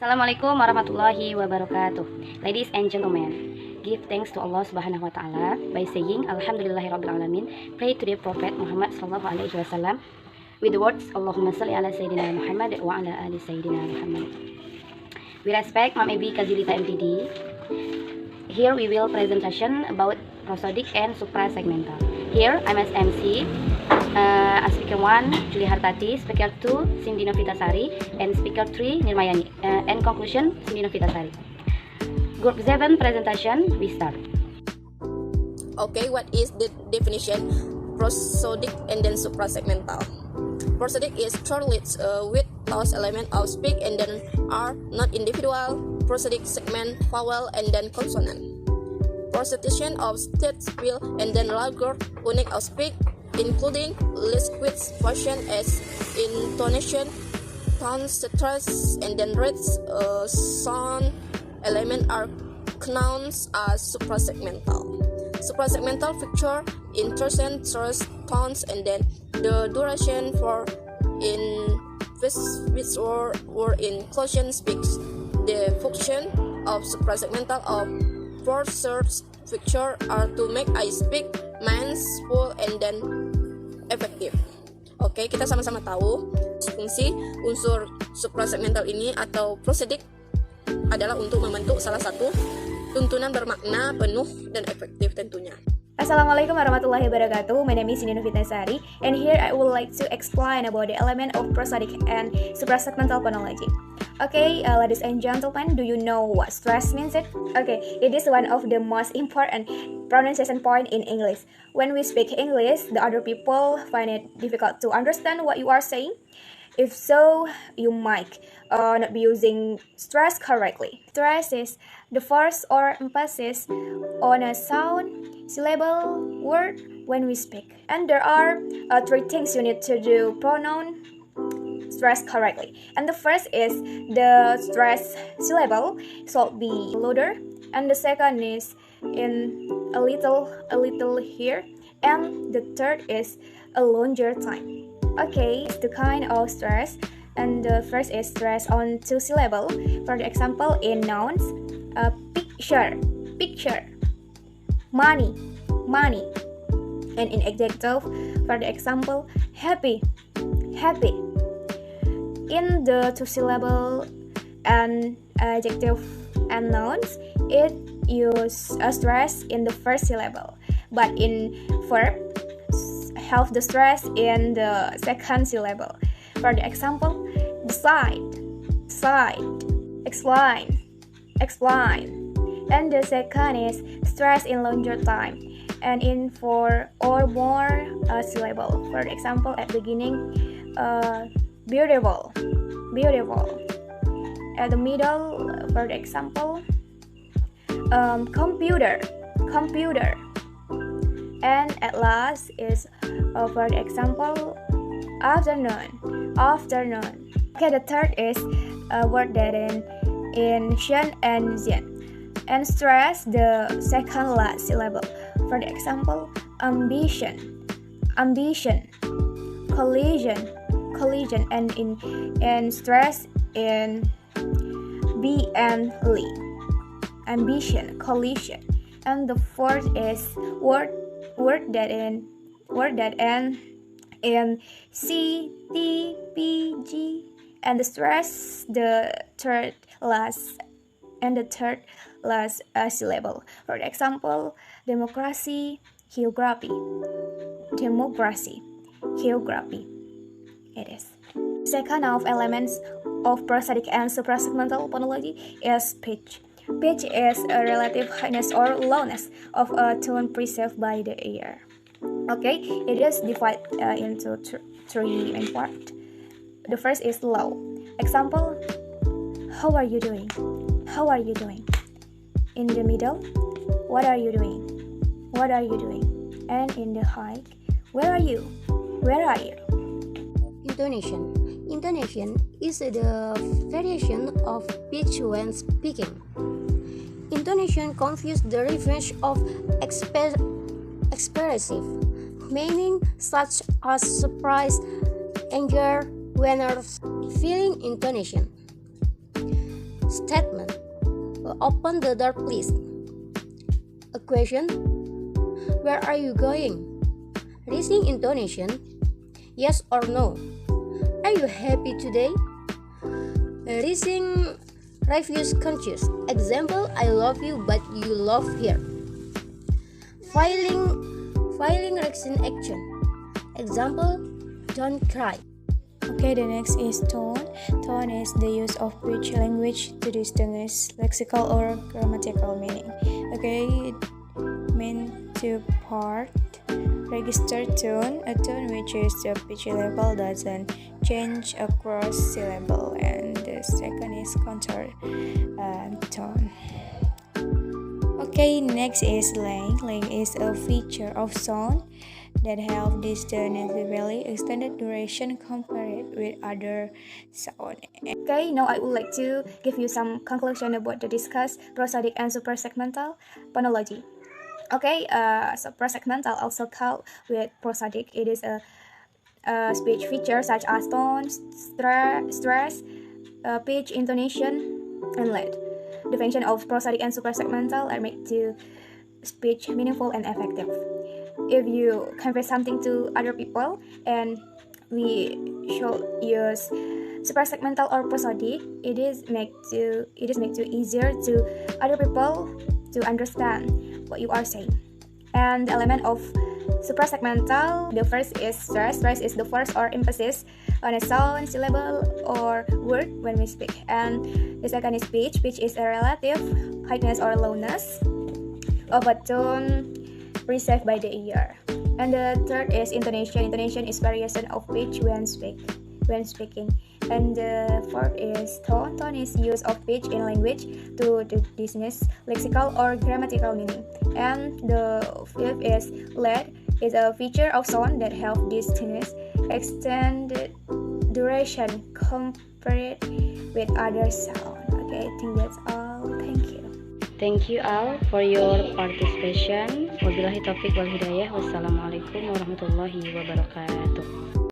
Assalamualaikum warahmatullahi wabarakatuh. Ladies and gentlemen, give thanks to Allah Subhanahu wa taala by saying alhamdulillahirabbil alamin. Pray to the Prophet Muhammad sallallahu alaihi wasallam with the words Allahumma shalli ala sayyidina Muhammad wa ala ali sayyidina Muhammad. We respect Mam Ebi Kazilita MTD. Here we will presentation about prosodic and suprasegmental. Here I'm as MC. Speaker 1 Julie Hartati, Speaker 2 Cindy Novitasari, and Speaker 3 Nirmayani. And conclusion Cindy Novitasari. Group 7 presentation, we start. Okay, what is the definition? Prosodic and then suprasegmental. Prosodic is short-lived with those elements of speak and then are not individual. Prosodic segment vowel and then consonant. Prosodition of states will and then larger unit of speak, including liquid function as intonation, tone, stress, and then rates. Sound element are pronounced as suprasegmental. Suprasegmental feature intonation, stress, tones, and then the duration for in which word in closure speaks. The function of suprasegmental of four thirds feature are to make I speak full and then efektif. Oke, kita sama-sama tahu fungsi unsur suprasegmental ini atau prosodic adalah untuk membentuk salah satu tuntunan bermakna, penuh, dan efektif tentunya. Assalamualaikum warahmatullahi wabarakatuh. My name is Cindy Novitasari, and here I would like to explain about the element of prosodic and suprasegmental phonology. Okay, ladies and gentlemen, do you know what stress means it? Okay, it is one of the most important pronunciation point in English. When we speak English, the other people find it difficult to understand what you are saying. If so, you might not be using stress correctly. Stress is the force or emphasis on a sound, syllable, word when we speak. And there are three things you need to do pronoun stress correctly. And the first is the stress syllable should be louder, and the second is in a little here, and the third is a longer time. Okay, it's the kind of stress, and the first is stress on two syllable. For the example, in nouns, picture, money, and in adjective, for the example, happy. In the two syllable and adjective and nouns, it use a stress in the first syllable, but in verb, have the stress in the second syllable. For the example, decide, explain, and the second is stress in longer time and in four or more syllable. For example, at beginning, beautiful. At the middle, for example, computer. And at last is, for example, afternoon. Okay, the third is a word that in shen and zen, and stress the second last syllable. For the example, ambition, collision, and stress in b and li, ambition, collision. And the fourth is word that end in c, t, p, g, and the stress the third last syllable. For example, democracy, geography. It is. Second of elements of prosodic and suprasegmental phonology is pitch. Pitch is a relative highness or lowness of a tone perceived by the ear. Okay, it is divided into three main parts. The first is low. Example, how are you doing? In the middle, what are you doing? And in the high, where are you? Intonation is the variation of pitch when speaking. Intonation conveys the range of expressive meaning such as surprise, anger, when feeling intonation. statement. Open the door, please. A question. Where are you going? Raising intonation. Yes or no. Are you happy today? Raising refuse conscious. Example, I love you but you love here. Filing action action. Example, don't cry. Okay, the next is tone. Tone is the use of speech language to distinguish lexical or grammatical meaning. Okay, main two part. Register tone, a tone which is the pitch level doesn't change across syllable, and the second is counter tone. Okay, next is length. Length is a feature of sound that have distant valley extended duration compared with other sound. Okay, now I would like to give you some conclusion about the discussed prosodic and suprasegmental phonology. Okay, so prosegmental, also called with prosodic, it is a speech feature such as tone, stress, pitch, intonation, and lead. The function of prosodic and suprasegmental are made to speech meaningful and effective. If you convey something to other people, and we should use suprasegmental or prosodic, it is made to easier to other people to understand what you are saying. And the element of suprasegmental, the first is stress. Stress is the force or emphasis on a sound, syllable, or word when we speak. And the second is pitch. Pitch is a relative highness or lowness of a tone received by the ear. And the third is intonation. Intonation is variation of pitch when speaking. And the fourth is tone. Tone is use of pitch in language to distinguish lexical or grammatical meaning. And the fifth is lead. Is a feature of sound that help distinguish extended duration compared with other sound. Okay, I think that's all. Thank you. Thank you all for your participation. Wabillahi taufiq wal hidayah. Wassalamualaikum warahmatullahi wabarakatuh.